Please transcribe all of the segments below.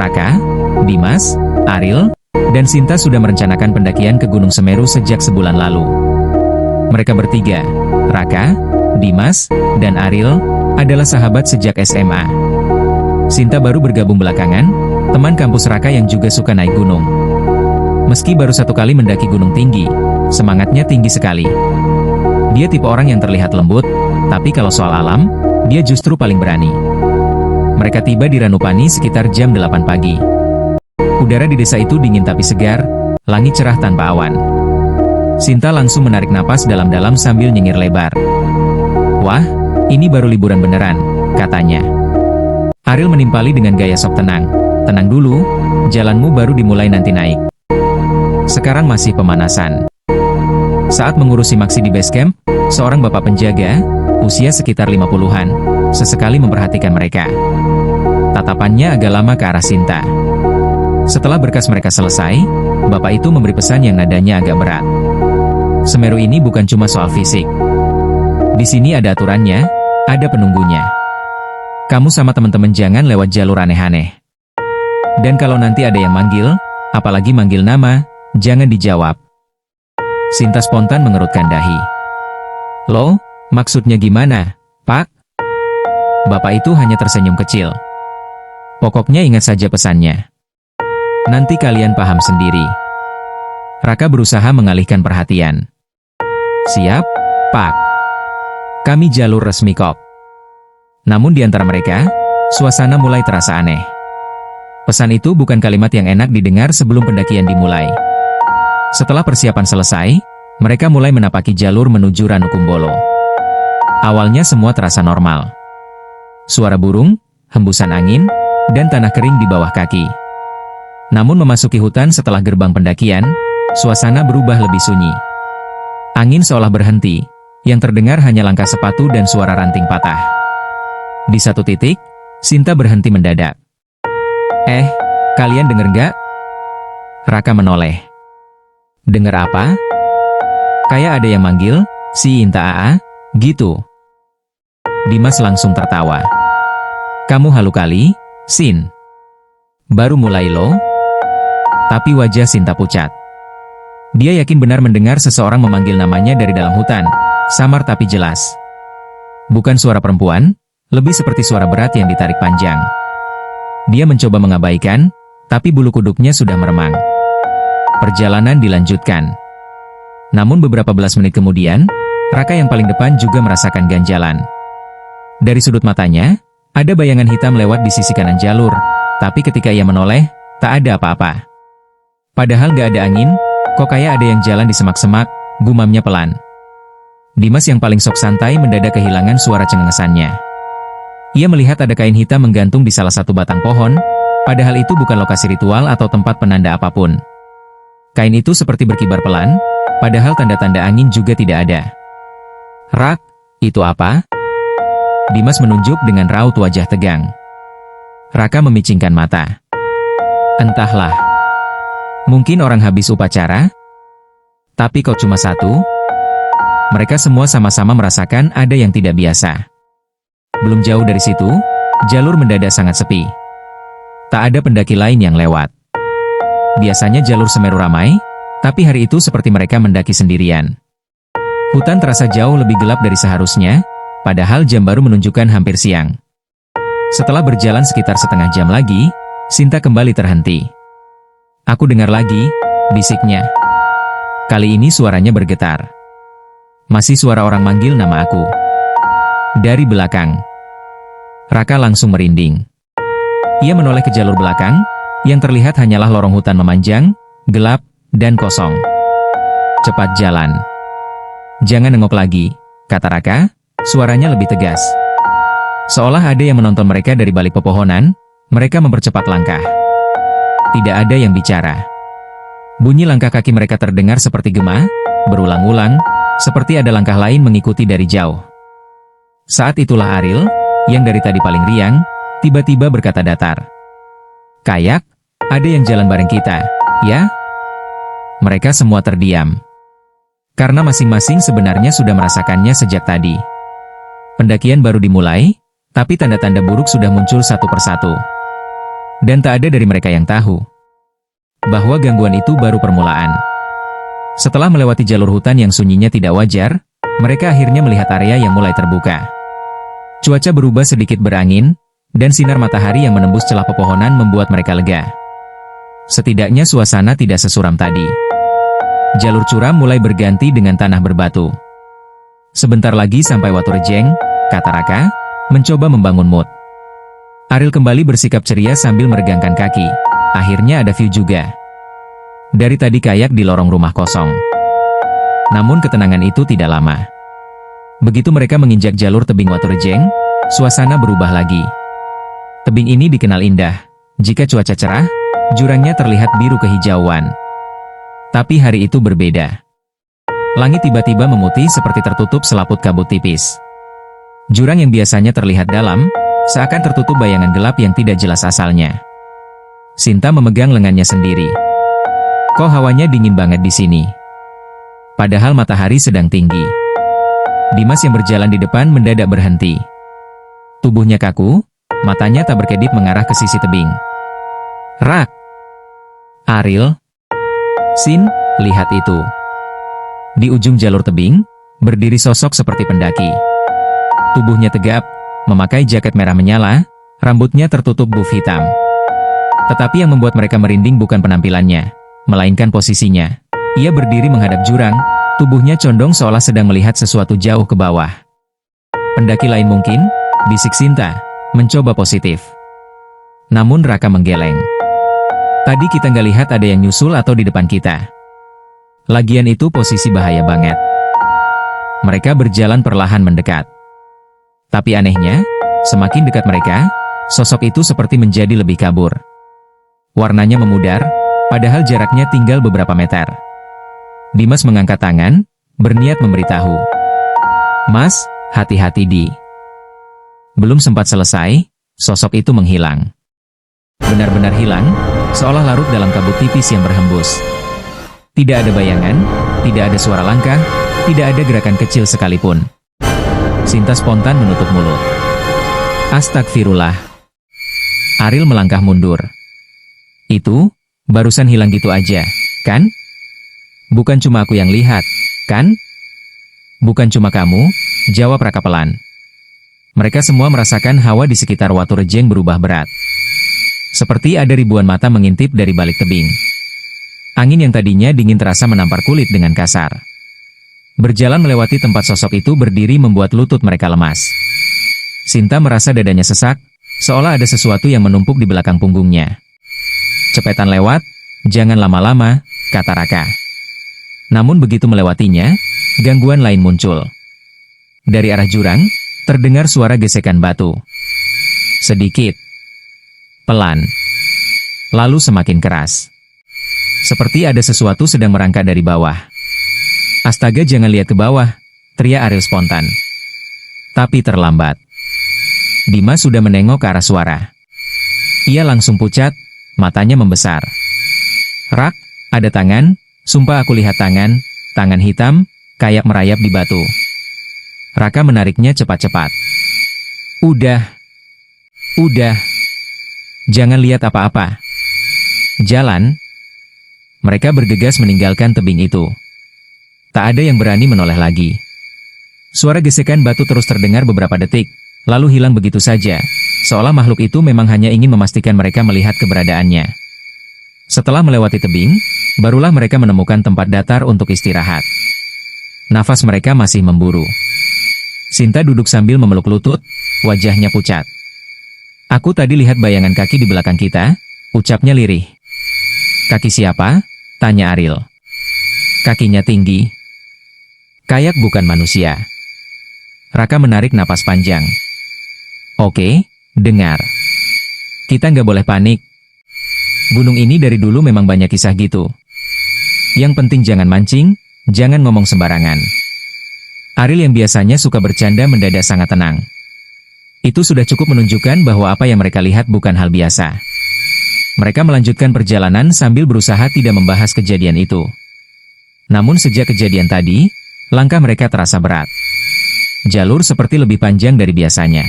Raka, Dimas, Ariel, dan Sinta sudah merencanakan pendakian ke Gunung Semeru sejak sebulan lalu. Mereka bertiga, Raka, Dimas, dan Ariel, adalah sahabat sejak SMA. Sinta baru bergabung belakangan, teman kampus Raka yang juga suka naik gunung. Meski baru 1 kali mendaki gunung tinggi, semangatnya tinggi sekali. Dia tipe orang yang terlihat lembut, tapi kalau soal alam, dia justru paling berani. Mereka tiba di Ranupani sekitar jam 8 pagi. Udara di desa itu dingin tapi segar, langit cerah tanpa awan. Sinta langsung menarik napas dalam-dalam sambil nyengir lebar. "Wah, ini baru liburan beneran," katanya. Ariel menimpali dengan gaya sok tenang. "Tenang dulu, jalanmu baru dimulai nanti naik. Sekarang masih pemanasan." Saat mengurusi Maksi di base camp, seorang bapak penjaga, usia sekitar 50-an, sesekali memperhatikan mereka. Tatapannya agak lama ke arah Sinta. Setelah berkas mereka selesai, bapak itu memberi pesan yang nadanya agak berat. Semeru ini bukan cuma soal fisik. Di sini ada aturannya, ada penunggunya. Kamu sama teman-teman jangan lewat jalur aneh-aneh. Dan kalau nanti ada yang manggil, apalagi manggil nama, jangan dijawab. Sinta spontan mengerutkan dahi. "Loh, maksudnya gimana, Pak?" Bapak itu hanya tersenyum kecil. "Pokoknya ingat saja pesannya. Nanti kalian paham sendiri." Raka berusaha mengalihkan perhatian. "Siap, Pak. Kami jalur resmi kok." Namun di antara mereka, suasana mulai terasa aneh. Pesan itu bukan kalimat yang enak didengar sebelum pendakian dimulai. Setelah persiapan selesai, mereka mulai menapaki jalur menuju Ranukumbolo. Awalnya semua terasa normal. Suara burung, hembusan angin, dan tanah kering di bawah kaki. Namun memasuki hutan setelah gerbang pendakian, suasana berubah lebih sunyi. Angin seolah berhenti, yang terdengar hanya langkah sepatu dan suara ranting patah. Di satu titik, Sinta berhenti mendadak. Kalian denger nggak?" Raka menoleh. "Dengar apa?" "Kayak ada yang manggil, si Inta Aa, gitu." Dimas langsung tertawa. "Kamu halu kali, Sin. Baru mulai loh." Tapi wajah Sinta pucat. Dia yakin benar mendengar seseorang memanggil namanya dari dalam hutan, samar tapi jelas. Bukan suara perempuan, lebih seperti suara berat yang ditarik panjang. Dia mencoba mengabaikan, tapi bulu kuduknya sudah meremang. Perjalanan dilanjutkan. Namun beberapa belas menit kemudian, Raka yang paling depan juga merasakan ganjalan. Dari sudut matanya, ada bayangan hitam lewat di sisi kanan jalur, tapi ketika ia menoleh, tak ada apa-apa. Padahal gak ada angin, kok kayak ada yang jalan di semak-semak, gumamnya pelan. Dimas yang paling sok santai mendadak kehilangan suara cengengesannya. Ia melihat ada kain hitam menggantung di salah satu batang pohon, padahal itu bukan lokasi ritual atau tempat penanda apapun. Kain itu seperti berkibar pelan, padahal tanda-tanda angin juga tidak ada. "Rak, itu apa?" Dimas menunjuk dengan raut wajah tegang. Raka memicingkan mata. "Entahlah. Mungkin orang habis upacara? Tapi kok cuma satu?" Mereka semua sama-sama merasakan ada yang tidak biasa. Belum jauh dari situ, jalur mendadak sangat sepi. Tak ada pendaki lain yang lewat. Biasanya jalur Semeru ramai, tapi hari itu seperti mereka mendaki sendirian. Hutan terasa jauh lebih gelap dari seharusnya, padahal jam baru menunjukkan hampir siang. Setelah berjalan sekitar setengah jam lagi, Sinta kembali terhenti. "Aku dengar lagi," bisiknya. Kali ini suaranya bergetar. Masih suara orang manggil nama aku. Dari belakang. Raka langsung merinding. Ia menoleh ke jalur belakang, yang terlihat hanyalah lorong hutan memanjang, gelap, dan kosong. "Cepat jalan. Jangan nengok lagi," kata Raka, suaranya lebih tegas. Seolah ada yang menonton mereka dari balik pepohonan, mereka mempercepat langkah. Tidak ada yang bicara. Bunyi langkah kaki mereka terdengar seperti gema, berulang-ulang, seperti ada langkah lain mengikuti dari jauh. Saat itulah Ariel, yang dari tadi paling riang, tiba-tiba berkata datar. "Kayak, ada yang jalan bareng kita, ya?" Mereka semua terdiam. Karena masing-masing sebenarnya sudah merasakannya sejak tadi. Pendakian baru dimulai, tapi tanda-tanda buruk sudah muncul satu persatu. Dan tak ada dari mereka yang tahu bahwa gangguan itu baru permulaan. Setelah melewati jalur hutan yang sunyinya tidak wajar, mereka akhirnya melihat area yang mulai terbuka. Cuaca berubah sedikit berangin, dan sinar matahari yang menembus celah pepohonan membuat mereka lega. Setidaknya suasana tidak sesuram tadi. Jalur curam mulai berganti dengan tanah berbatu. Sebentar lagi sampai Watu Rejeng, kata Raka, mencoba membangun mood. Ariel kembali bersikap ceria sambil meregangkan kaki. Akhirnya ada view juga. Dari tadi kayak di lorong rumah kosong. Namun ketenangan itu tidak lama. Begitu mereka menginjak jalur tebing Watu Rejeng, suasana berubah lagi. Tebing ini dikenal indah. Jika cuaca cerah, jurangnya terlihat biru kehijauan. Tapi hari itu berbeda. Langit tiba-tiba memutih seperti tertutup selaput kabut tipis. Jurang yang biasanya terlihat dalam, seakan tertutup bayangan gelap yang tidak jelas asalnya. Sinta memegang lengannya sendiri. Kok hawanya dingin banget di sini? Padahal matahari sedang tinggi. Dimas yang berjalan di depan mendadak berhenti. Tubuhnya kaku, matanya tak berkedip mengarah ke sisi tebing. Rak! Ariel! Sin, lihat itu. Di ujung jalur tebing, berdiri sosok seperti pendaki. Tubuhnya tegap, memakai jaket merah menyala, rambutnya tertutup buff hitam. Tetapi yang membuat mereka merinding bukan penampilannya, melainkan posisinya. Ia berdiri menghadap jurang, tubuhnya condong seolah sedang melihat sesuatu jauh ke bawah. Pendaki lain mungkin, bisik Sinta, mencoba positif. Namun Raka menggeleng. Tadi kita nggak lihat ada yang nyusul atau di depan kita. Lagian itu posisi bahaya banget. Mereka berjalan perlahan mendekat. Tapi anehnya, semakin dekat mereka, sosok itu seperti menjadi lebih kabur. Warnanya memudar, padahal jaraknya tinggal beberapa meter. Dimas mengangkat tangan, berniat memberitahu. Mas, hati-hati di. Belum sempat selesai, sosok itu menghilang. Benar-benar hilang, seolah larut dalam kabut tipis yang berhembus. Tidak ada bayangan, tidak ada suara langkah, tidak ada gerakan kecil sekalipun. Sinta spontan menutup mulut. Astagfirullah. Ariel melangkah mundur. Itu, barusan hilang gitu aja, kan? Bukan cuma aku yang lihat, kan? Bukan cuma kamu, jawab Raka pelan. Mereka semua merasakan hawa di sekitar Watu Rejeng berubah berat. Seperti ada ribuan mata mengintip dari balik tebing. Angin yang tadinya dingin terasa menampar kulit dengan kasar. Berjalan melewati tempat sosok itu berdiri membuat lutut mereka lemas. Sinta merasa dadanya sesak, seolah ada sesuatu yang menumpuk di belakang punggungnya. Cepetan lewat, jangan lama-lama, kata Raka. Namun begitu melewatinya, gangguan lain muncul. Dari arah jurang, terdengar suara gesekan batu. Sedikit. Pelan. Lalu semakin keras. Seperti ada sesuatu sedang merangkak dari bawah. Astaga, jangan lihat ke bawah, teriak Ariel spontan. Tapi terlambat. Dimas sudah menengok ke arah suara. Ia langsung pucat, matanya membesar. Rak, ada tangan, sumpah aku lihat tangan, tangan hitam, kayak merayap di batu. Raka menariknya cepat-cepat. Udah. Jangan lihat apa-apa. Jalan. Mereka bergegas meninggalkan tebing itu. Tak ada yang berani menoleh lagi. Suara gesekan batu terus terdengar beberapa detik, lalu hilang begitu saja, seolah makhluk itu memang hanya ingin memastikan mereka melihat keberadaannya. Setelah melewati tebing, barulah mereka menemukan tempat datar untuk istirahat. Nafas mereka masih memburu. Sinta duduk sambil memeluk lutut, wajahnya pucat. Aku tadi lihat bayangan kaki di belakang kita, ucapnya lirih. Kaki siapa? Tanya Ariel. Kakinya tinggi. Kayak bukan manusia. Raka menarik napas panjang. Oke, dengar. Kita nggak boleh panik. Gunung ini dari dulu memang banyak kisah gitu. Yang penting jangan mancing, jangan ngomong sembarangan. Ariel yang biasanya suka bercanda mendadak sangat tenang. Itu sudah cukup menunjukkan bahwa apa yang mereka lihat bukan hal biasa. Mereka melanjutkan perjalanan sambil berusaha tidak membahas kejadian itu. Namun sejak kejadian tadi, langkah mereka terasa berat. Jalur seperti lebih panjang dari biasanya.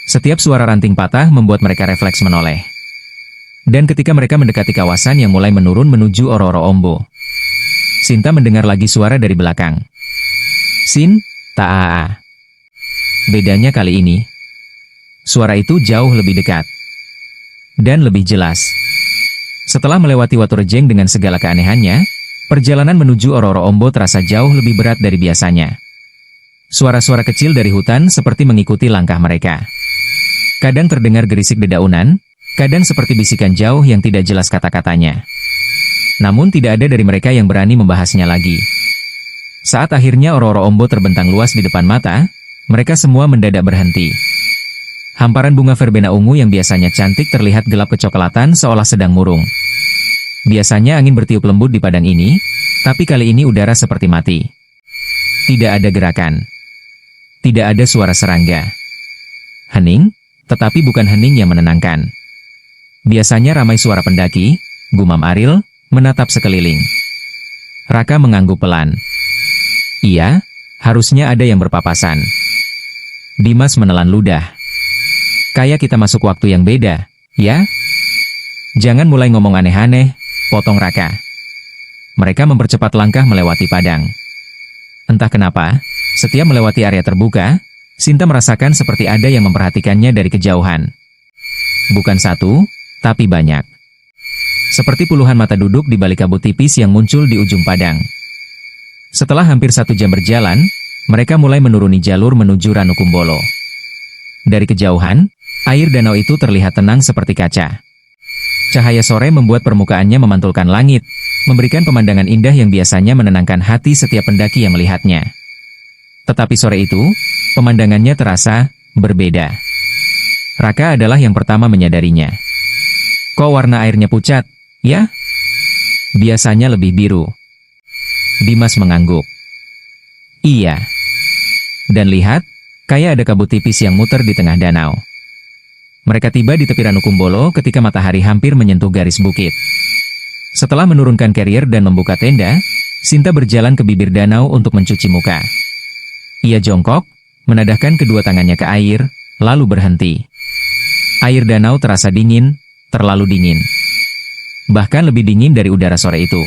Setiap suara ranting patah membuat mereka refleks menoleh. Dan ketika mereka mendekati kawasan yang mulai menurun menuju Oro-Oro Ombo, Sinta mendengar lagi suara dari belakang. Sin, Taa. Bedanya kali ini, suara itu jauh lebih dekat dan lebih jelas. Setelah melewati Watu Rejeng dengan segala keanehannya, perjalanan menuju Oro-Oro Ombo terasa jauh lebih berat dari biasanya. Suara-suara kecil dari hutan seperti mengikuti langkah mereka. Kadang terdengar gerisik dedaunan, kadang seperti bisikan jauh yang tidak jelas kata-katanya. Namun tidak ada dari mereka yang berani membahasnya lagi. Saat akhirnya Oro-Oro Ombo terbentang luas di depan mata, mereka semua mendadak berhenti. Hamparan bunga verbena ungu yang biasanya cantik terlihat gelap kecoklatan seolah sedang murung. Biasanya angin bertiup lembut di padang ini, tapi kali ini udara seperti mati. Tidak ada gerakan. Tidak ada suara serangga. Hening, tetapi bukan hening yang menenangkan. Biasanya ramai suara pendaki, gumam Aril, menatap sekeliling. Raka mengangguk pelan. Iya, harusnya ada yang berpapasan. Dimas menelan ludah. Kayak kita masuk waktu yang beda, ya? Jangan mulai ngomong aneh-aneh, potong Raka. Mereka mempercepat langkah melewati padang. Entah kenapa, setiap melewati area terbuka, Sinta merasakan seperti ada yang memperhatikannya dari kejauhan. Bukan satu, tapi banyak. Seperti puluhan mata duduk di balik kabut tipis yang muncul di ujung padang. Setelah hampir 1 jam berjalan, mereka mulai menuruni jalur menuju Ranukumbolo. Dari kejauhan, air danau itu terlihat tenang seperti kaca. Cahaya sore membuat permukaannya memantulkan langit, memberikan pemandangan indah yang biasanya menenangkan hati setiap pendaki yang melihatnya. Tetapi sore itu, pemandangannya terasa berbeda. Raka adalah yang pertama menyadarinya. Kok warna airnya pucat, ya? Biasanya lebih biru. Dimas mengangguk. Iya. Dan lihat, kayak ada kabut tipis yang muter di tengah danau. Mereka tiba di tepi Ranukumbolo ketika matahari hampir menyentuh garis bukit. Setelah menurunkan carrier dan membuka tenda, Sinta berjalan ke bibir danau untuk mencuci muka. Ia jongkok, menadahkan kedua tangannya ke air, lalu berhenti. Air danau terasa dingin, terlalu dingin. Bahkan lebih dingin dari udara sore itu.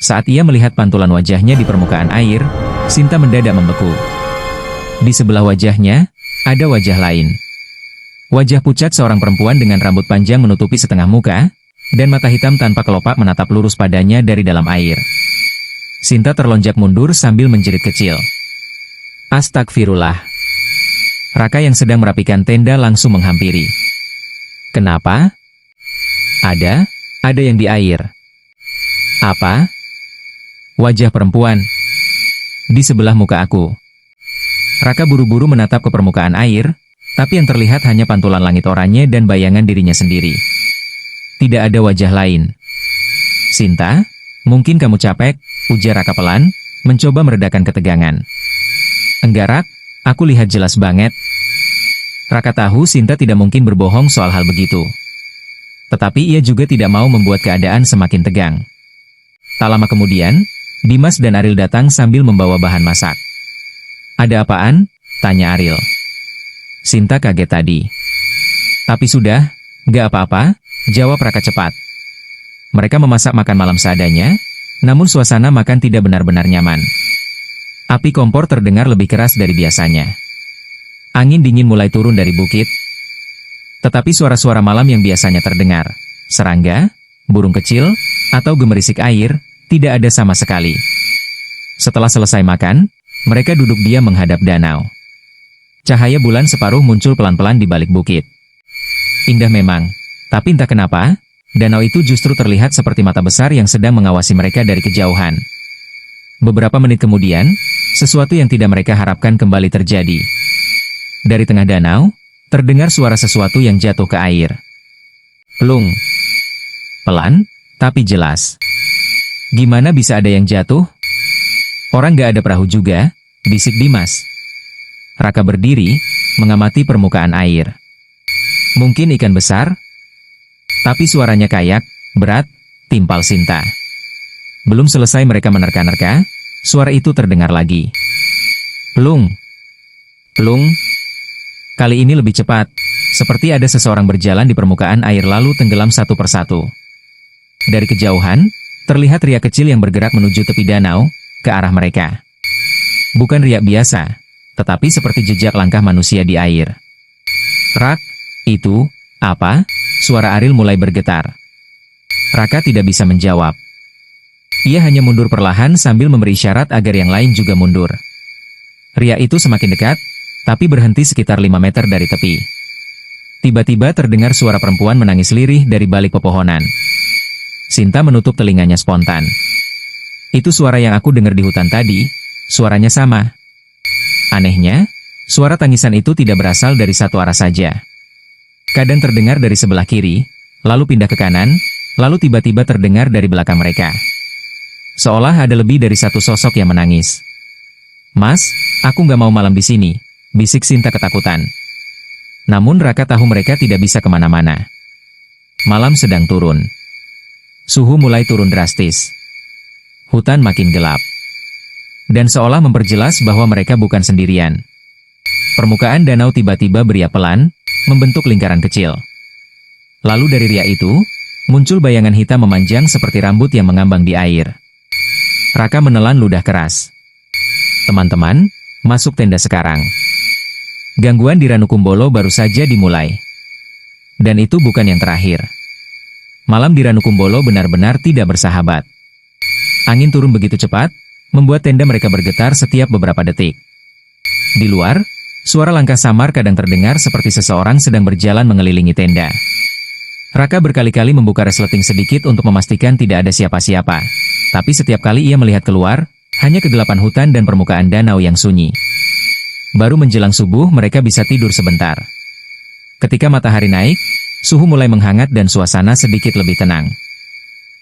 Saat ia melihat pantulan wajahnya di permukaan air, Sinta mendadak membeku. Di sebelah wajahnya, ada wajah lain. Wajah pucat seorang perempuan dengan rambut panjang menutupi setengah muka, dan mata hitam tanpa kelopak menatap lurus padanya dari dalam air. Sinta terlonjak mundur sambil menjerit kecil. Astagfirullah. Raka yang sedang merapikan tenda langsung menghampiri. Kenapa? Ada yang di air. Apa? Wajah perempuan. Di sebelah muka aku. Raka buru-buru menatap ke permukaan air, tapi yang terlihat hanya pantulan langit oranye dan bayangan dirinya sendiri. Tidak ada wajah lain. Sinta, mungkin kamu capek, ujar Raka pelan, mencoba meredakan ketegangan. Enggak Rak, aku lihat jelas banget. Raka tahu Sinta tidak mungkin berbohong soal hal begitu. Tetapi ia juga tidak mau membuat keadaan semakin tegang. Tak lama kemudian, Dimas dan Aril datang sambil membawa bahan masak. Ada apaan? Tanya Aril. Sinta kaget tadi. Tapi sudah, gak apa-apa, jawab Raka cepat. Mereka memasak makan malam seadanya, namun suasana makan tidak benar-benar nyaman. Api kompor terdengar lebih keras dari biasanya. Angin dingin mulai turun dari bukit. Tetapi suara-suara malam yang biasanya terdengar, serangga, burung kecil, atau gemerisik air, tidak ada sama sekali. Setelah selesai makan, mereka duduk diam menghadap danau. Cahaya bulan separuh muncul pelan-pelan di balik bukit. Indah memang, tapi entah kenapa, danau itu justru terlihat seperti mata besar yang sedang mengawasi mereka dari kejauhan. Beberapa menit kemudian, sesuatu yang tidak mereka harapkan kembali terjadi. Dari tengah danau, terdengar suara sesuatu yang jatuh ke air. Plung. Pelan, tapi jelas. Gimana bisa ada yang jatuh? Orang gak ada perahu juga, bisik Dimas. Raka berdiri, mengamati permukaan air. Mungkin ikan besar? Tapi suaranya kayak, berat, timpal Sinta. Belum selesai mereka menerka-nerka, suara itu terdengar lagi. Plung. Plung. Kali ini lebih cepat, seperti ada seseorang berjalan di permukaan air lalu tenggelam satu persatu. Dari kejauhan, terlihat riak kecil yang bergerak menuju tepi danau, ke arah mereka. Bukan riak biasa, tetapi seperti jejak langkah manusia di air. Rak, itu, apa? Suara Ariel mulai bergetar. Raka tidak bisa menjawab. Ia hanya mundur perlahan sambil memberi isyarat agar yang lain juga mundur. Riak itu semakin dekat, tapi berhenti sekitar 5 meter dari tepi. Tiba-tiba terdengar suara perempuan menangis lirih dari balik pepohonan. Sinta menutup telinganya spontan. Itu suara yang aku dengar di hutan tadi, suaranya sama. Anehnya, suara tangisan itu tidak berasal dari satu arah saja. Kadang terdengar dari sebelah kiri, lalu pindah ke kanan, lalu tiba-tiba terdengar dari belakang mereka. Seolah ada lebih dari satu sosok yang menangis. Mas, aku nggak mau malam di sini, bisik Sinta ketakutan. Namun Raka tahu mereka tidak bisa kemana-mana. Malam sedang turun. Suhu mulai turun drastis. Hutan makin gelap. Dan seolah memperjelas bahwa mereka bukan sendirian. Permukaan danau tiba-tiba beriak pelan, membentuk lingkaran kecil. Lalu dari riak itu, muncul bayangan hitam memanjang seperti rambut yang mengambang di air. Raka menelan ludah keras. Teman-teman, masuk tenda sekarang. Gangguan di Ranukumbolo baru saja dimulai. Dan itu bukan yang terakhir. Malam di Ranukumbolo benar-benar tidak bersahabat. Angin turun begitu cepat, membuat tenda mereka bergetar setiap beberapa detik. Di luar, suara langkah samar kadang terdengar seperti seseorang sedang berjalan mengelilingi tenda. Raka berkali-kali membuka resleting sedikit untuk memastikan tidak ada siapa-siapa. Tapi setiap kali ia melihat keluar, hanya kegelapan hutan dan permukaan danau yang sunyi. Baru menjelang subuh mereka bisa tidur sebentar. Ketika matahari naik, suhu mulai menghangat dan suasana sedikit lebih tenang.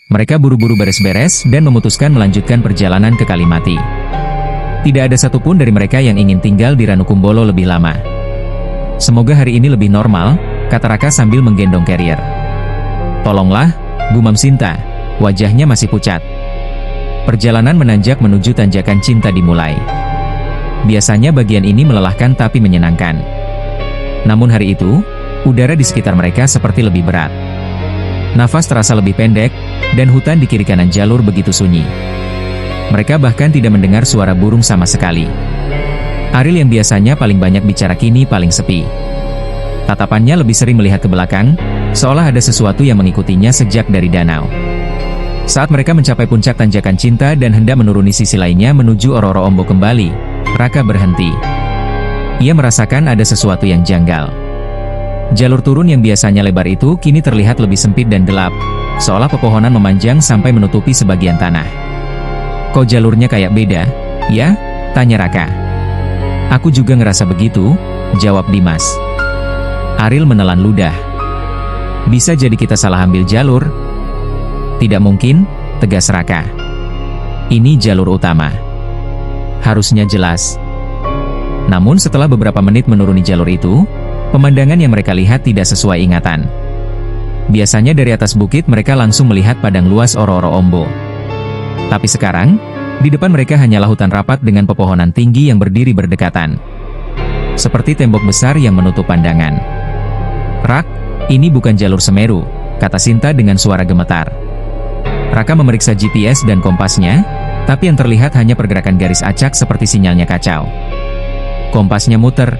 Mereka buru-buru beres-beres dan memutuskan melanjutkan perjalanan ke Kalimati. Tidak ada satupun dari mereka yang ingin tinggal di Ranukumbolo lebih lama. Semoga hari ini lebih normal, kata Raka sambil menggendong carrier. Tolonglah, gumam Sinta, wajahnya masih pucat. Perjalanan menanjak menuju tanjakan cinta dimulai. Biasanya bagian ini melelahkan tapi menyenangkan. Namun hari itu, udara di sekitar mereka seperti lebih berat. Nafas terasa lebih pendek, dan hutan di kiri kanan jalur begitu sunyi. Mereka bahkan tidak mendengar suara burung sama sekali. Ariel yang biasanya paling banyak bicara kini paling sepi. Tatapannya lebih sering melihat ke belakang, seolah ada sesuatu yang mengikutinya sejak dari danau. Saat mereka mencapai puncak tanjakan cinta dan hendak menuruni sisi lainnya menuju Ororo Ombo kembali, Raka berhenti. Ia merasakan ada sesuatu yang janggal. Jalur turun yang biasanya lebar itu kini terlihat lebih sempit dan gelap, seolah pepohonan memanjang sampai menutupi sebagian tanah. Kok jalurnya kayak beda, ya? Tanya Raka. Aku juga ngerasa begitu, jawab Dimas. Ariel menelan ludah. Bisa jadi kita salah ambil jalur. Tidak mungkin, tegas Raka. Ini jalur utama. Harusnya jelas. Namun setelah beberapa menit menuruni jalur itu, pemandangan yang mereka lihat tidak sesuai ingatan. Biasanya dari atas bukit mereka langsung melihat padang luas Ororo Ombo. Tapi sekarang, di depan mereka hanyalah hutan rapat dengan pepohonan tinggi yang berdiri berdekatan. Seperti tembok besar yang menutup pandangan. Rak, ini bukan jalur Semeru, kata Sinta dengan suara gemetar. Raka memeriksa GPS dan kompasnya, tapi yang terlihat hanya pergerakan garis acak seperti sinyalnya kacau. Kompasnya muter.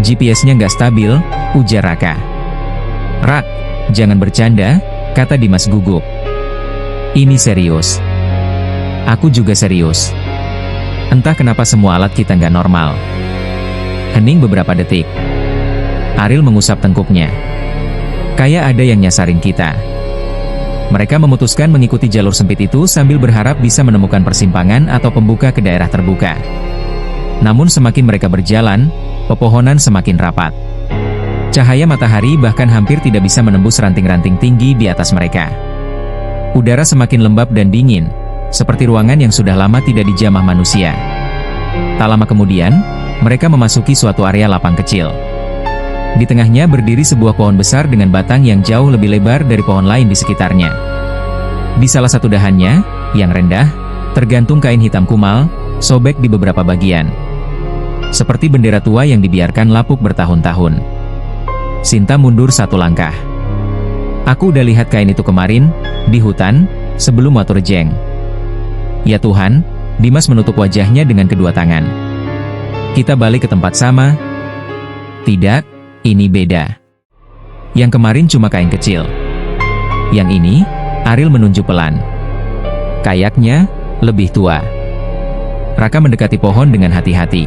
GPS-nya nggak stabil, ujar Raka. Rak, jangan bercanda, kata Dimas gugup. Ini serius. Aku juga serius. Entah kenapa semua alat kita nggak normal. Hening beberapa detik. Ariel mengusap tengkuknya. Kayak ada yang nyasarin kita. Mereka memutuskan mengikuti jalur sempit itu sambil berharap bisa menemukan persimpangan atau pembuka ke daerah terbuka. Namun semakin mereka berjalan, pepohonan semakin rapat. Cahaya matahari bahkan hampir tidak bisa menembus ranting-ranting tinggi di atas mereka. Udara semakin lembab dan dingin, seperti ruangan yang sudah lama tidak dijamah manusia. Tak lama kemudian, mereka memasuki suatu area lapang kecil. Di tengahnya berdiri sebuah pohon besar dengan batang yang jauh lebih lebar dari pohon lain di sekitarnya. Di salah satu dahannya, yang rendah, tergantung kain hitam kumal, sobek di beberapa bagian. seperti bendera tua yang dibiarkan lapuk bertahun-tahun. Sinta mundur satu langkah. Aku udah lihat kain itu kemarin, di hutan, sebelum Watu Rejeng. Ya Tuhan, Dimas menutup wajahnya dengan kedua tangan. Kita balik ke tempat sama. Tidak, ini beda. Yang kemarin cuma kain kecil. Yang ini, Ariel menunjuk pelan. Kayaknya, lebih tua. Raka mendekati pohon dengan hati-hati.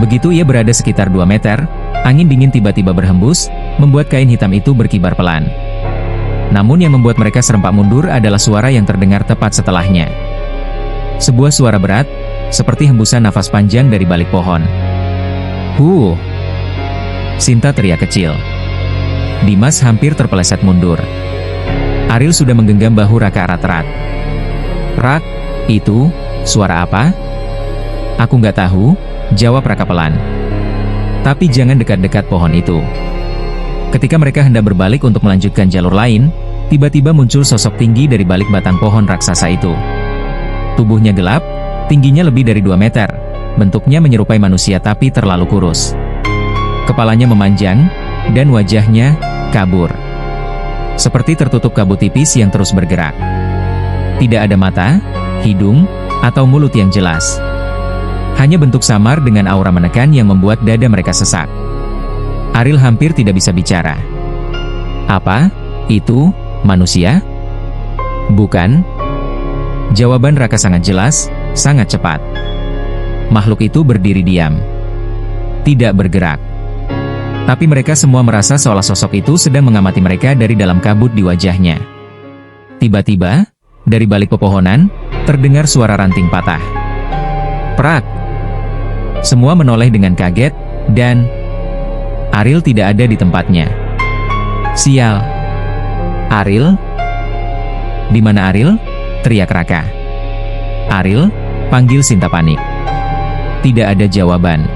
Begitu ia berada sekitar 2 meter, angin dingin tiba-tiba berhembus, membuat kain hitam itu berkibar pelan. Namun yang membuat mereka serempak mundur adalah suara yang terdengar tepat setelahnya. Sebuah suara berat, seperti hembusan nafas panjang dari balik pohon. Sinta teriak kecil. Dimas hampir terpeleset mundur. Ariel sudah menggenggam bahu Raka erat-erat. Rak, itu, suara apa? Aku nggak tahu, jawab Raka pelan. Tapi jangan dekat-dekat pohon itu. Ketika mereka hendak berbalik untuk melanjutkan jalur lain, tiba-tiba muncul sosok tinggi dari balik batang pohon raksasa itu. Tubuhnya gelap, tingginya lebih dari 2 meter, bentuknya menyerupai manusia tapi terlalu kurus. Kepalanya memanjang, dan wajahnya kabur. Seperti tertutup kabut tipis yang terus bergerak. Tidak ada mata, hidung, atau mulut yang jelas. Hanya bentuk samar dengan aura menekan yang membuat dada mereka sesak. Ariel hampir tidak bisa bicara. Apa? Itu, manusia? Bukan. Jawaban Raka sangat jelas, sangat cepat. Makhluk itu berdiri diam. Tidak bergerak. Tapi mereka semua merasa seolah sosok itu sedang mengamati mereka dari dalam kabut di wajahnya. Tiba-tiba, dari balik pepohonan, terdengar suara ranting patah. Prak! Semua menoleh dengan kaget, dan Ariel tidak ada di tempatnya. Sial! Ariel? Di mana Ariel? Teriak Raka. Ariel? Panggil Sinta panik. Tidak ada jawaban.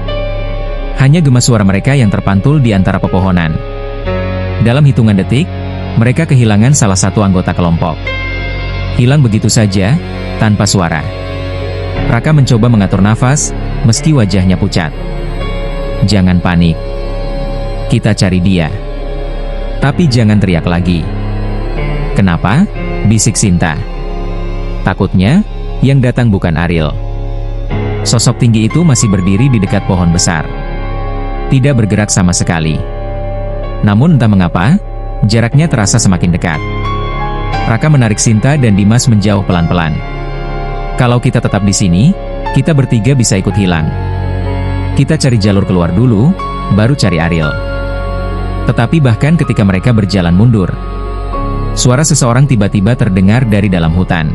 Hanya gema suara mereka yang terpantul di antara pepohonan. Dalam hitungan detik, mereka kehilangan salah satu anggota kelompok. Hilang begitu saja, tanpa suara. Raka mencoba mengatur nafas, meski wajahnya pucat. Jangan panik. Kita cari dia. Tapi jangan teriak lagi. Kenapa? Bisik Sinta. Takutnya, yang datang bukan Ariel. Sosok tinggi itu masih berdiri di dekat pohon besar. Tidak bergerak sama sekali. Namun entah mengapa, jaraknya terasa semakin dekat. Raka menarik Sinta dan Dimas menjauh pelan-pelan. Kalau kita tetap di sini, kita bertiga bisa ikut hilang. Kita cari jalur keluar dulu, baru cari Ariel. Tetapi bahkan ketika mereka berjalan mundur, suara seseorang tiba-tiba terdengar dari dalam hutan.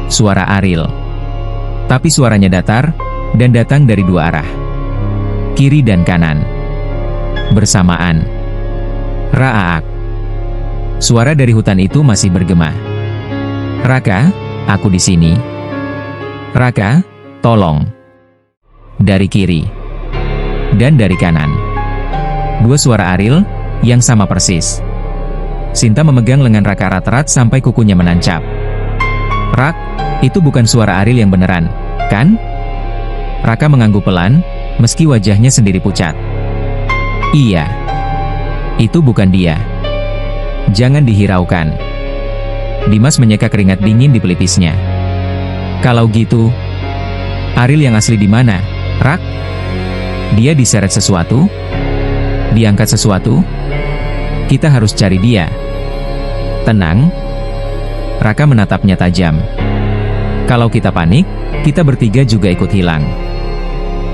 Suara Ariel. Tapi suaranya datar, dan datang dari 2 arah. Kiri dan kanan. Bersamaan. Raak. Suara dari hutan itu masih bergema. Raka, aku di sini. Raka, tolong. Dari kiri. Dan dari kanan. 2 suara Ariel, yang sama persis. Sinta memegang lengan Raka erat-erat sampai kukunya menancap. Rak, itu bukan suara Ariel yang beneran, kan? Raka mengangguk pelan, meski wajahnya sendiri pucat. Iya. Itu bukan dia. Jangan dihiraukan. Dimas menyeka keringat dingin di pelipisnya. Kalau gitu, Ariel yang asli di mana, Rak? Dia diseret sesuatu? Diangkat sesuatu? Kita harus cari dia. Tenang. Raka menatapnya tajam. Kalau kita panik, kita bertiga juga ikut hilang.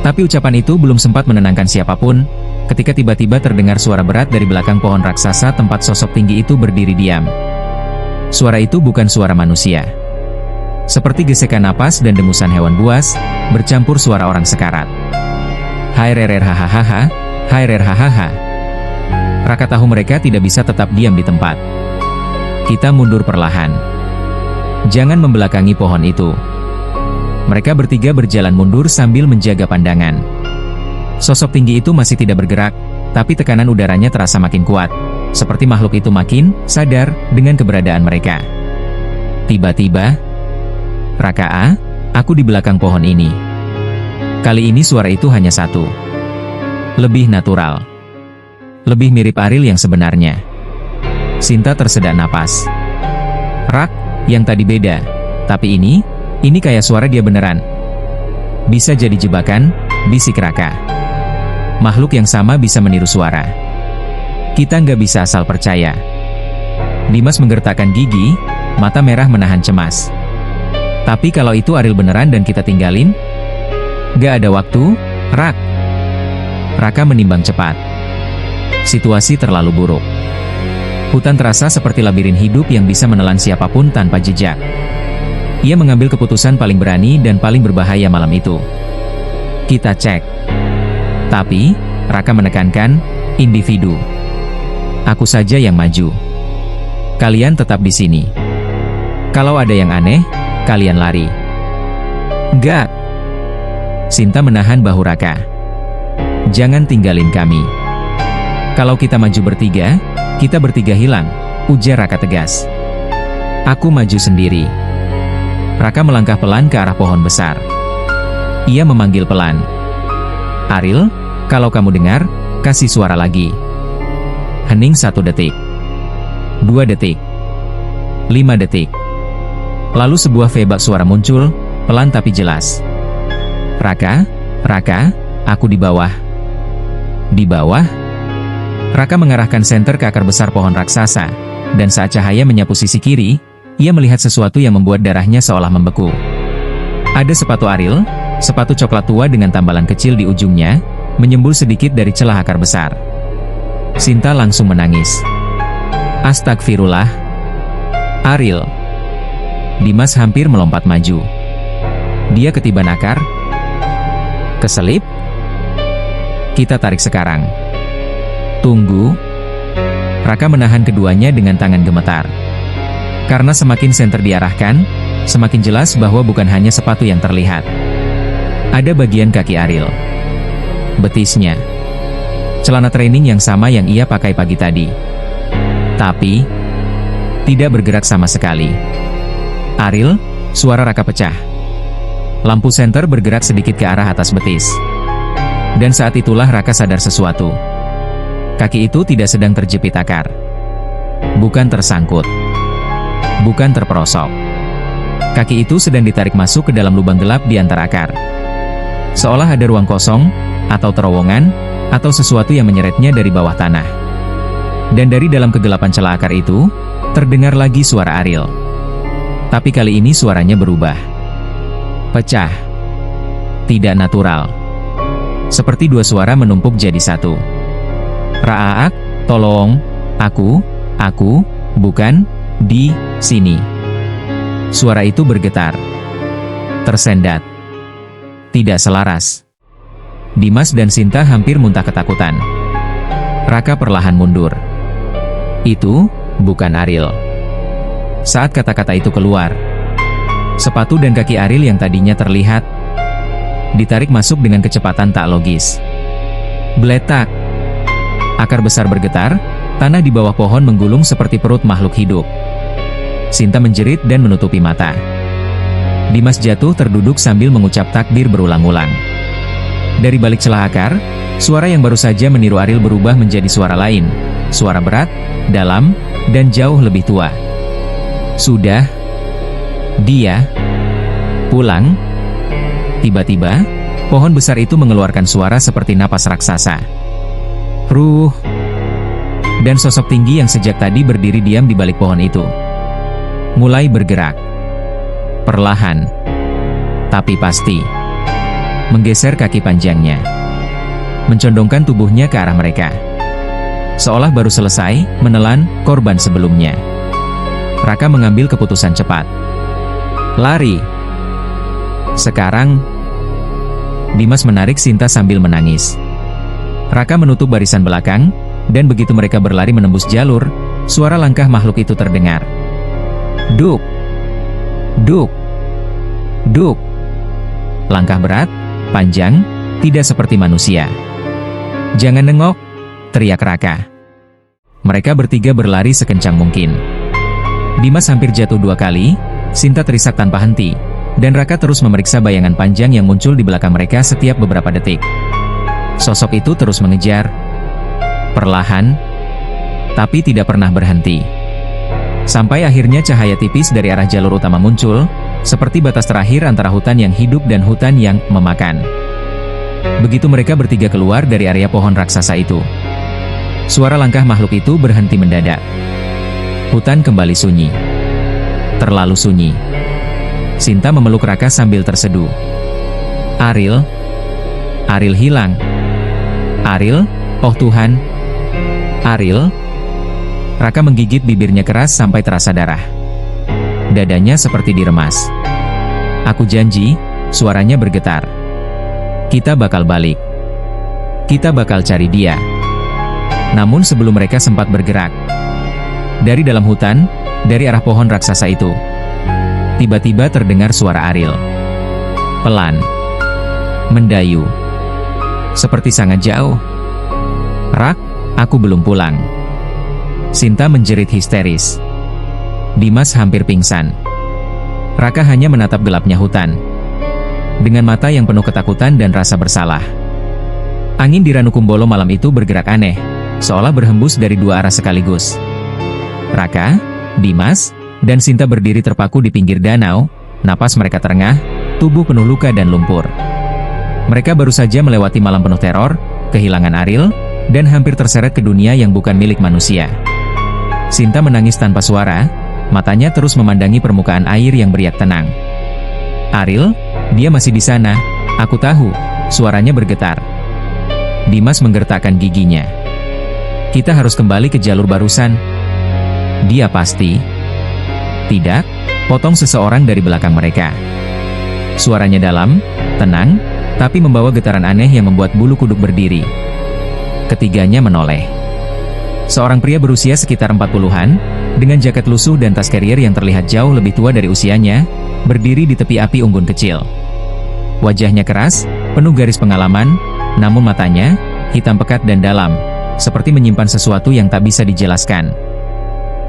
Tapi ucapan itu belum sempat menenangkan siapapun, ketika tiba-tiba terdengar suara berat dari belakang pohon raksasa tempat sosok tinggi itu berdiri diam. Suara itu bukan suara manusia. Seperti gesekan napas dan dengusan hewan buas, bercampur suara orang sekarat. Hai rerer hahaha, hai rerer hahaha. Raka tahu mereka tidak bisa tetap diam di tempat. Kita mundur perlahan. Jangan membelakangi pohon itu. Mereka bertiga berjalan mundur sambil menjaga pandangan. Sosok tinggi itu masih tidak bergerak, tapi tekanan udaranya terasa makin kuat, seperti makhluk itu makin sadar dengan keberadaan mereka. Tiba-tiba, Raka, aku di belakang pohon ini. Kali ini suara itu hanya satu. Lebih natural. Lebih mirip Ariel yang sebenarnya. Sinta tersedak napas. Rak, yang tadi beda. Tapi ini kayak suara dia beneran. Bisa jadi jebakan, bisik Raka. Makhluk yang sama bisa meniru suara. Kita nggak bisa asal percaya. Dimas menggertakkan gigi, mata merah menahan cemas. Tapi kalau itu Ariel beneran dan kita tinggalin? Nggak ada waktu, Rak. Raka menimbang cepat. Situasi terlalu buruk. Hutan terasa seperti labirin hidup yang bisa menelan siapapun tanpa jejak. Ia mengambil keputusan paling berani dan paling berbahaya malam itu. Kita cek. Tapi, Raka menekankan, individu. Aku saja yang maju. Kalian tetap di sini. Kalau ada yang aneh, kalian lari. Enggak. Sinta menahan bahu Raka. Jangan tinggalin kami. Kalau kita maju bertiga, kita bertiga hilang, ujar Raka tegas. Aku maju sendiri. Raka melangkah pelan ke arah pohon besar. Ia memanggil pelan. Ariel, kalau kamu dengar, kasih suara lagi. Hening 1 detik. 2 detik. 5 detik. Lalu sebuah feedback suara muncul, pelan tapi jelas. Raka, aku di bawah. Di bawah? Raka mengarahkan senter ke akar besar pohon raksasa, dan saat cahaya menyapu sisi kiri, ia melihat sesuatu yang membuat darahnya seolah membeku. Ada sepatu Ariel, sepatu coklat tua dengan tambalan kecil di ujungnya, menyembul sedikit dari celah akar besar. Sinta langsung menangis. Astagfirullah. Ariel. Dimas hampir melompat maju. Dia ketiban akar. Keselip? Kita tarik sekarang. Tunggu. Raka menahan keduanya dengan tangan gemetar. Karena semakin senter diarahkan, semakin jelas bahwa bukan hanya sepatu yang terlihat. Ada bagian kaki Ariel. Betisnya. Celana training yang sama yang ia pakai pagi tadi. Tapi, tidak bergerak sama sekali. Ariel, suara Raka pecah. Lampu senter bergerak sedikit ke arah atas betis. Dan saat itulah Raka sadar sesuatu. Kaki itu tidak sedang terjepit akar. Bukan tersangkut. Bukan terperosok. Kaki itu sedang ditarik masuk ke dalam lubang gelap di antara akar. Seolah ada ruang kosong, atau terowongan, atau sesuatu yang menyeretnya dari bawah tanah. Dan dari dalam kegelapan celah akar itu, terdengar lagi suara Ariel. Tapi kali ini suaranya berubah. Pecah. Tidak natural. Seperti dua suara menumpuk jadi satu. Raak, tolong, aku, bukan, di sini. Suara itu bergetar. Tersendat. Tidak selaras. Dimas dan Sinta hampir muntah ketakutan. Raka perlahan mundur. Itu, bukan Ariel. Saat kata-kata itu keluar, sepatu dan kaki Ariel yang tadinya terlihat, ditarik masuk dengan kecepatan tak logis. Beletak. Akar besar bergetar, tanah di bawah pohon menggulung seperti perut makhluk hidup. Sinta menjerit dan menutupi mata. Dimas jatuh terduduk sambil mengucap takbir berulang-ulang. Dari balik celah akar, suara yang baru saja meniru Ariel berubah menjadi suara lain. Suara berat, dalam, dan jauh lebih tua. Sudah. Dia. Pulang. Tiba-tiba, pohon besar itu mengeluarkan suara seperti napas raksasa. Ruh. Dan sosok tinggi yang sejak tadi berdiri diam di balik pohon itu mulai bergerak. Perlahan. Tapi pasti. Menggeser kaki panjangnya. Mencondongkan tubuhnya ke arah mereka. Seolah baru selesai menelan korban sebelumnya. Raka mengambil keputusan cepat. Lari. Sekarang. Dimas menarik Sinta sambil menangis. Raka menutup barisan belakang, dan begitu mereka berlari menembus jalur, suara langkah makhluk itu terdengar. Duk. Duk. Duk. Langkah berat, panjang, tidak seperti manusia. Jangan nengok, teriak Raka. Mereka bertiga berlari sekencang mungkin. Dimas hampir jatuh 2 kali, Sinta terisak tanpa henti, Dan Raka terus memeriksa bayangan panjang yang muncul di belakang mereka setiap beberapa detik. Sosok itu terus mengejar, perlahan, tapi tidak pernah berhenti. Sampai akhirnya cahaya tipis dari arah jalur utama muncul, seperti batas terakhir antara hutan yang hidup dan hutan yang memakan. Begitu mereka bertiga keluar dari area pohon raksasa itu, suara langkah makhluk itu berhenti mendadak. Hutan kembali sunyi. Terlalu sunyi. Sinta memeluk Raka sambil terseduh. Ariel? Ariel hilang. Ariel? Oh Tuhan. Ariel? Raka menggigit bibirnya keras sampai terasa darah. Dadanya seperti diremas. Aku janji, suaranya bergetar. Kita bakal balik. Kita bakal cari dia. Namun sebelum mereka sempat bergerak, dari dalam hutan, dari arah pohon raksasa itu, tiba-tiba terdengar suara Ariel. Pelan. Mendayu. Seperti sangat jauh. Rak, aku belum pulang. Sinta menjerit histeris. Dimas hampir pingsan. Raka hanya menatap gelapnya hutan, dengan mata yang penuh ketakutan dan rasa bersalah. Angin di Ranukumbolo malam itu bergerak aneh, seolah berhembus dari dua arah sekaligus. Raka, Dimas, dan Sinta berdiri terpaku di pinggir danau, napas mereka terengah, tubuh penuh luka dan lumpur. Mereka baru saja melewati malam penuh teror, kehilangan Ariel, dan hampir terseret ke dunia yang bukan milik manusia. Sinta menangis tanpa suara, matanya terus memandangi permukaan air yang beriak tenang. Ariel, dia masih di sana, aku tahu, suaranya bergetar. Dimas menggertakkan giginya. Kita harus kembali ke jalur barusan. Dia pasti. Tidak, potong seseorang dari belakang mereka. Suaranya dalam, tenang, tapi membawa getaran aneh yang membuat bulu kuduk berdiri. Ketiganya menoleh. Seorang pria berusia sekitar 40-an, dengan jaket lusuh dan tas carrier yang terlihat jauh lebih tua dari usianya, berdiri di tepi api unggun kecil. Wajahnya keras, penuh garis pengalaman, namun matanya, hitam pekat dan dalam, seperti menyimpan sesuatu yang tak bisa dijelaskan.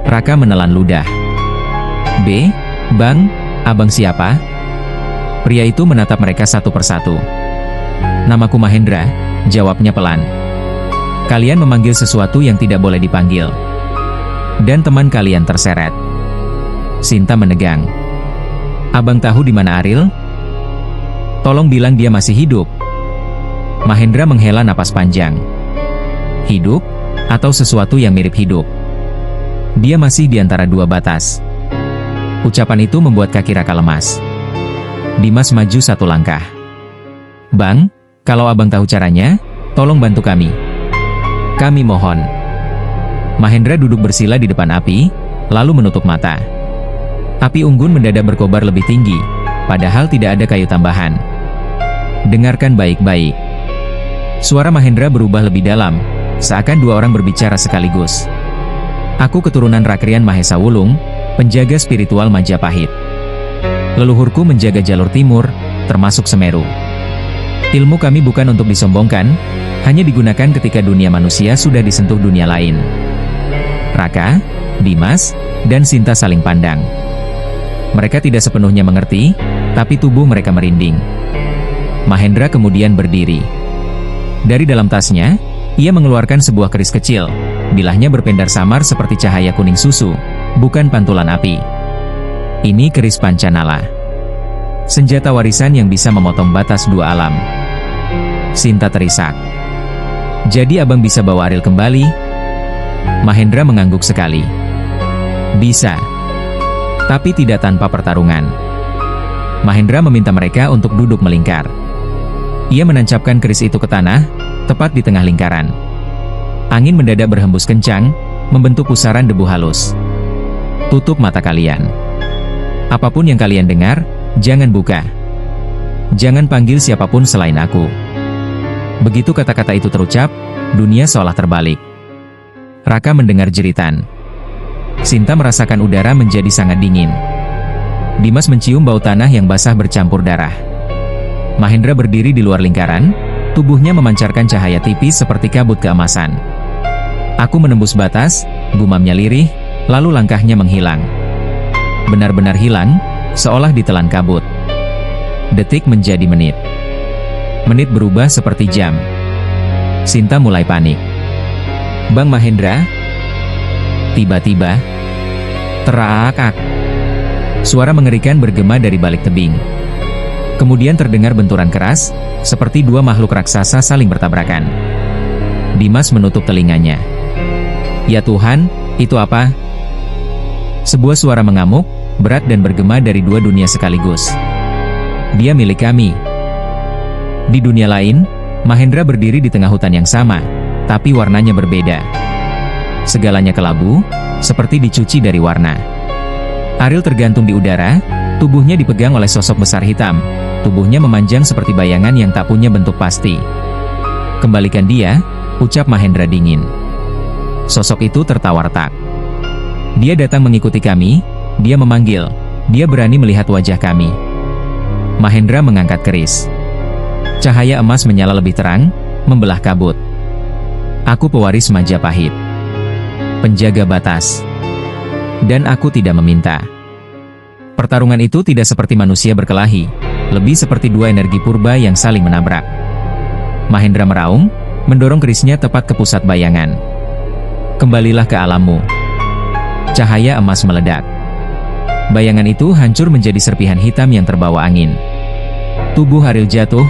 Raka menelan ludah. Bang, abang siapa? Pria itu menatap mereka satu persatu. Namaku Mahendra, jawabnya pelan. Kalian memanggil sesuatu yang tidak boleh dipanggil. Dan teman kalian terseret. Sinta menegang. Abang tahu di mana Ariel? Tolong bilang dia masih hidup. Mahendra menghela napas panjang. Hidup? Atau sesuatu yang mirip hidup? Dia masih di antara dua batas. Ucapan itu membuat kaki Raka lemas. Dimas maju satu langkah. Bang, kalau abang tahu caranya, tolong bantu kami. Kami mohon. Mahendra duduk bersila di depan api, lalu menutup mata. Api unggun mendadak berkobar lebih tinggi, padahal tidak ada kayu tambahan. Dengarkan baik-baik. Suara Mahendra berubah lebih dalam, seakan dua orang berbicara sekaligus. Aku keturunan Rakrian Mahesa Wulung, penjaga spiritual Majapahit. Leluhurku menjaga jalur timur, termasuk Semeru. Ilmu kami bukan untuk disombongkan, hanya digunakan ketika dunia manusia sudah disentuh dunia lain. Raka, Dimas, dan Sinta saling pandang. Mereka tidak sepenuhnya mengerti, tapi tubuh mereka merinding. Mahendra kemudian berdiri. Dari dalam tasnya, ia mengeluarkan sebuah keris kecil, bilahnya berpendar samar seperti cahaya kuning susu, bukan pantulan api. Ini keris Pancanala. Senjata warisan yang bisa memotong batas dua alam. Sinta terisak. Jadi abang bisa bawa Ariel kembali? Mahendra mengangguk sekali. Bisa. Tapi tidak tanpa pertarungan. Mahendra meminta mereka untuk duduk melingkar. Ia menancapkan keris itu ke tanah, tepat di tengah lingkaran. Angin mendadak berhembus kencang, membentuk pusaran debu halus. Tutup mata kalian. Apapun yang kalian dengar, jangan buka. Jangan panggil siapapun selain aku. Begitu kata-kata itu terucap, dunia seolah terbalik. Raka mendengar jeritan. Sinta merasakan udara menjadi sangat dingin. Dimas mencium bau tanah yang basah bercampur darah. Mahendra berdiri di luar lingkaran, tubuhnya memancarkan cahaya tipis seperti kabut keemasan. Aku menembus batas, gumamnya lirih, lalu langkahnya menghilang. Benar-benar hilang, seolah ditelan kabut. Detik menjadi menit. Menit berubah seperti jam. Sinta mulai panik. Bang Mahendra? Tiba-tiba, terak-ak. Suara mengerikan bergema dari balik tebing. Kemudian terdengar benturan keras, seperti dua makhluk raksasa saling bertabrakan. Dimas menutup telinganya. Ya Tuhan, itu apa? Sebuah suara mengamuk, berat dan bergema dari dua dunia sekaligus. Dia milik kami. Di dunia lain, Mahendra berdiri di tengah hutan yang sama, tapi warnanya berbeda. Segalanya kelabu, seperti dicuci dari warna. Aril tergantung di udara, tubuhnya dipegang oleh sosok besar hitam. Tubuhnya memanjang seperti bayangan yang tak punya bentuk pasti. Kembalikan dia, ucap Mahendra dingin. Sosok itu tertawa retak. Dia datang mengikuti kami, dia memanggil, dia berani melihat wajah kami. Mahendra mengangkat keris. Cahaya emas menyala lebih terang, membelah kabut. Aku pewaris Majapahit. Penjaga batas. Dan aku tidak meminta. Pertarungan itu tidak seperti manusia berkelahi, lebih seperti dua energi purba yang saling menabrak. Mahendra meraung, mendorong kerisnya tepat ke pusat bayangan. Kembalilah ke alammu. Cahaya emas meledak. Bayangan itu hancur menjadi serpihan hitam yang terbawa angin. Tubuh Aril jatuh,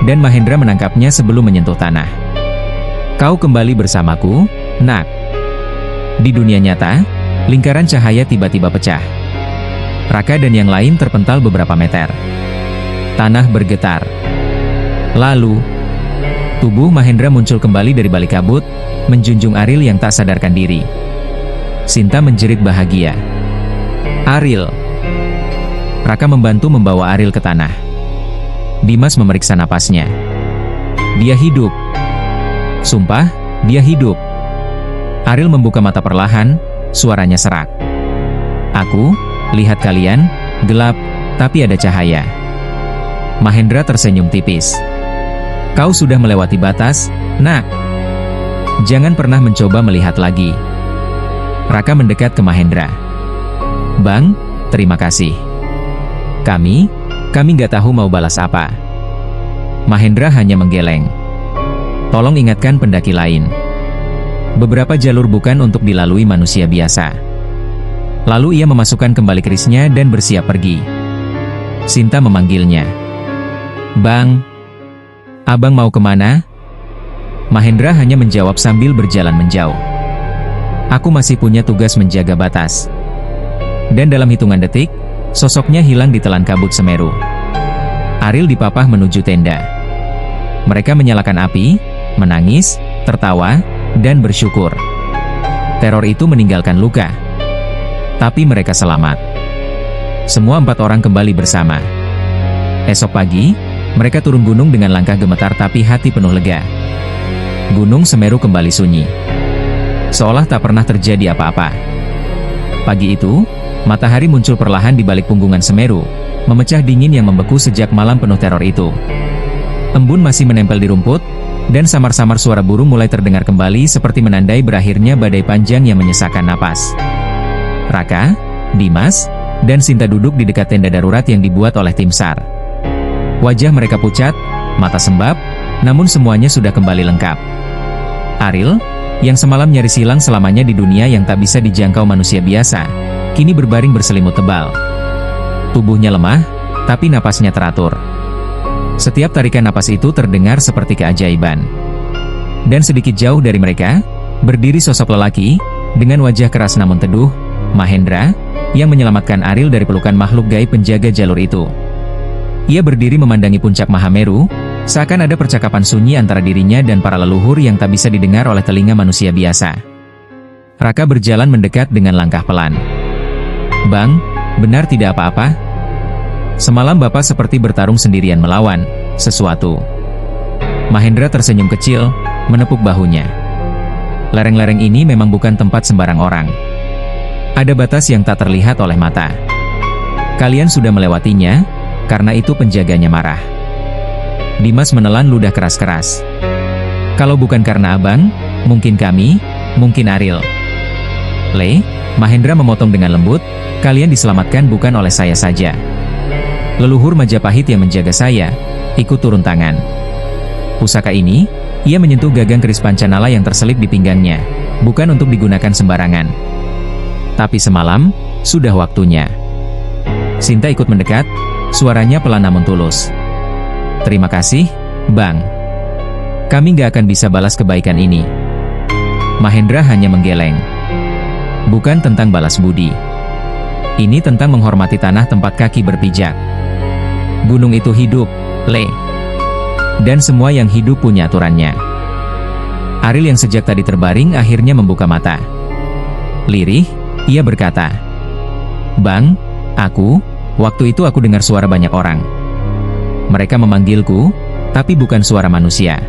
dan Mahendra menangkapnya sebelum menyentuh tanah. Kau kembali bersamaku, nak. Di dunia nyata, lingkaran cahaya tiba-tiba pecah. Raka dan yang lain terpental beberapa meter. Tanah bergetar. Lalu, tubuh Mahendra muncul kembali dari balik kabut, menjunjung Aril yang tak sadarkan diri. Sinta menjerit bahagia. Aril. Raka membantu membawa Aril ke tanah. Dimas memeriksa napasnya. Dia hidup. Sumpah, dia hidup. Aril membuka mata perlahan, suaranya serak. Aku, lihat kalian, gelap, tapi ada cahaya. Mahendra tersenyum tipis. Kau sudah melewati batas, nak. Jangan pernah mencoba melihat lagi. Raka mendekat ke Mahendra. Bang, terima kasih. Kami nggak tahu mau balas apa. Mahendra hanya menggeleng. Tolong ingatkan pendaki lain. Beberapa jalur bukan untuk dilalui manusia biasa. Lalu ia memasukkan kembali kerisnya dan bersiap pergi. Sinta memanggilnya. Bang, abang mau kemana? Mahendra hanya menjawab sambil berjalan menjauh. Aku masih punya tugas menjaga batas. Dan dalam hitungan detik, sosoknya hilang di telan kabut Semeru. Aril dipapah menuju tenda. Mereka menyalakan api, menangis, tertawa, dan bersyukur. Teror itu meninggalkan luka. Tapi mereka selamat. Semua 4 orang kembali bersama. Esok pagi, mereka turun gunung dengan langkah gemetar tapi hati penuh lega. Gunung Semeru kembali sunyi. Seolah tak pernah terjadi apa-apa. Pagi itu, matahari muncul perlahan di balik punggungan Semeru, memecah dingin yang membeku sejak malam penuh teror itu. Embun masih menempel di rumput, dan samar-samar suara burung mulai terdengar kembali seperti menandai berakhirnya badai panjang yang menyesakkan napas. Raka, Dimas, dan Sinta duduk di dekat tenda darurat yang dibuat oleh tim SAR. Wajah mereka pucat, mata sembab, namun semuanya sudah kembali lengkap. Aril, yang semalam nyaris hilang selamanya di dunia yang tak bisa dijangkau manusia biasa, kini berbaring berselimut tebal. Tubuhnya lemah, tapi napasnya teratur. Setiap tarikan napas itu terdengar seperti keajaiban. Dan sedikit jauh dari mereka, berdiri sosok lelaki, dengan wajah keras namun teduh, Mahendra, yang menyelamatkan Aril dari pelukan makhluk gaib penjaga jalur itu. Ia berdiri memandangi puncak Mahameru, seakan ada percakapan sunyi antara dirinya dan para leluhur yang tak bisa didengar oleh telinga manusia biasa. Raka berjalan mendekat dengan langkah pelan. Bang, benar tidak apa-apa? Semalam Bapak seperti bertarung sendirian melawan sesuatu. Mahendra tersenyum kecil, menepuk bahunya. Lereng-lereng ini memang bukan tempat sembarang orang. Ada batas yang tak terlihat oleh mata. Kalian sudah melewatinya, karena itu penjaganya marah. Dimas menelan ludah keras-keras. Kalau bukan karena abang, mungkin kami, mungkin Aril. Mahendra memotong dengan lembut, kalian diselamatkan bukan oleh saya saja. Leluhur Majapahit yang menjaga saya, ikut turun tangan. Pusaka ini, ia menyentuh gagang keris Pancanala yang terselip di pinggangnya, bukan untuk digunakan sembarangan. Tapi semalam, sudah waktunya. Sinta ikut mendekat, suaranya pelan namun tulus. Terima kasih, Bang. Kami gak akan bisa balas kebaikan ini. Mahendra hanya menggeleng. Bukan tentang balas budi. Ini tentang menghormati tanah tempat kaki berpijak. Gunung itu hidup, Le. Dan semua yang hidup punya aturannya. Aril yang sejak tadi terbaring akhirnya membuka mata. Lirih, ia berkata, Bang, waktu itu aku dengar suara banyak orang. Mereka memanggilku, tapi bukan suara manusia.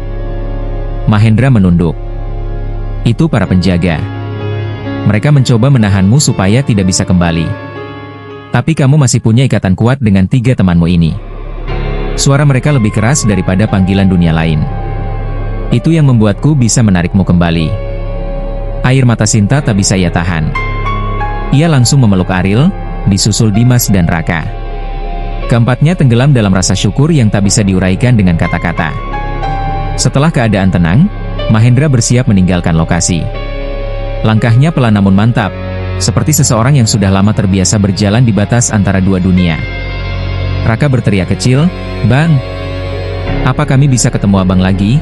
Mahendra menunduk. Itu para penjaga. Mereka mencoba menahanmu supaya tidak bisa kembali. Tapi kamu masih punya ikatan kuat dengan 3 temanmu ini. Suara mereka lebih keras daripada panggilan dunia lain. Itu yang membuatku bisa menarikmu kembali. Air mata Sinta tak bisa ia tahan. Ia langsung memeluk Aril, disusul Dimas dan Raka. Keempatnya tenggelam dalam rasa syukur yang tak bisa diuraikan dengan kata-kata. Setelah keadaan tenang, Mahendra bersiap meninggalkan lokasi. Langkahnya pelan namun mantap, seperti seseorang yang sudah lama terbiasa berjalan di batas antara 2 dunia. Raka berteriak kecil, Bang, apa kami bisa ketemu abang lagi?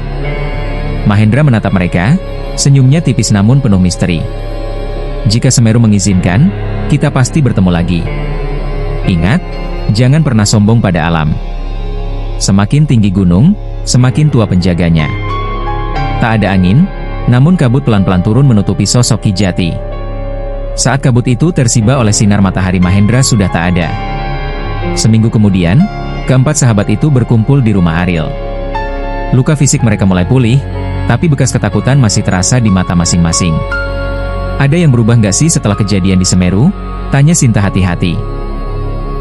Mahendra menatap mereka, senyumnya tipis namun penuh misteri. Jika Semeru mengizinkan, kita pasti bertemu lagi. Ingat, jangan pernah sombong pada alam. Semakin tinggi gunung, semakin tua penjaganya. Tak ada angin, namun kabut pelan-pelan turun menutupi sosok Ki Jati. Saat kabut itu tersiba oleh sinar matahari, Mahendra sudah tak ada. Seminggu kemudian, keempat sahabat itu berkumpul di rumah Aril. Luka fisik mereka mulai pulih, tapi bekas ketakutan masih terasa di mata masing-masing. Ada yang berubah nggak sih setelah kejadian di Semeru? Tanya Sinta hati-hati.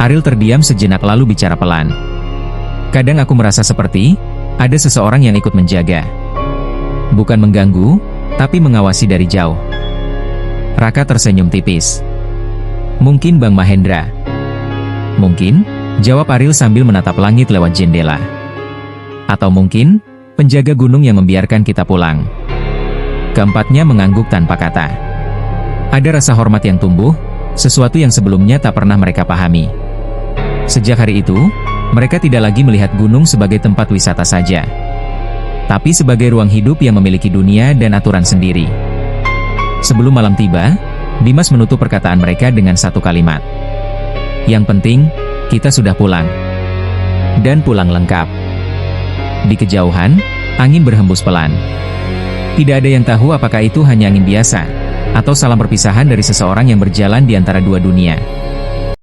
Aril terdiam sejenak lalu bicara pelan. Kadang aku merasa seperti ada seseorang yang ikut menjaga. Bukan mengganggu, tapi mengawasi dari jauh. Raka tersenyum tipis. Mungkin Bang Mahendra. Mungkin, jawab Aril sambil menatap langit lewat jendela. Atau mungkin, penjaga gunung yang membiarkan kita pulang. Keempatnya mengangguk tanpa kata. Ada rasa hormat yang tumbuh, sesuatu yang sebelumnya tak pernah mereka pahami. Sejak hari itu, mereka tidak lagi melihat gunung sebagai tempat wisata saja, tapi sebagai ruang hidup yang memiliki dunia dan aturan sendiri. Sebelum malam tiba, Dimas menutup perkataan mereka dengan satu kalimat. Yang penting, kita sudah pulang. Dan pulang lengkap. Di kejauhan, angin berhembus pelan. Tidak ada yang tahu apakah itu hanya angin biasa, atau salam perpisahan dari seseorang yang berjalan di antara 2 dunia.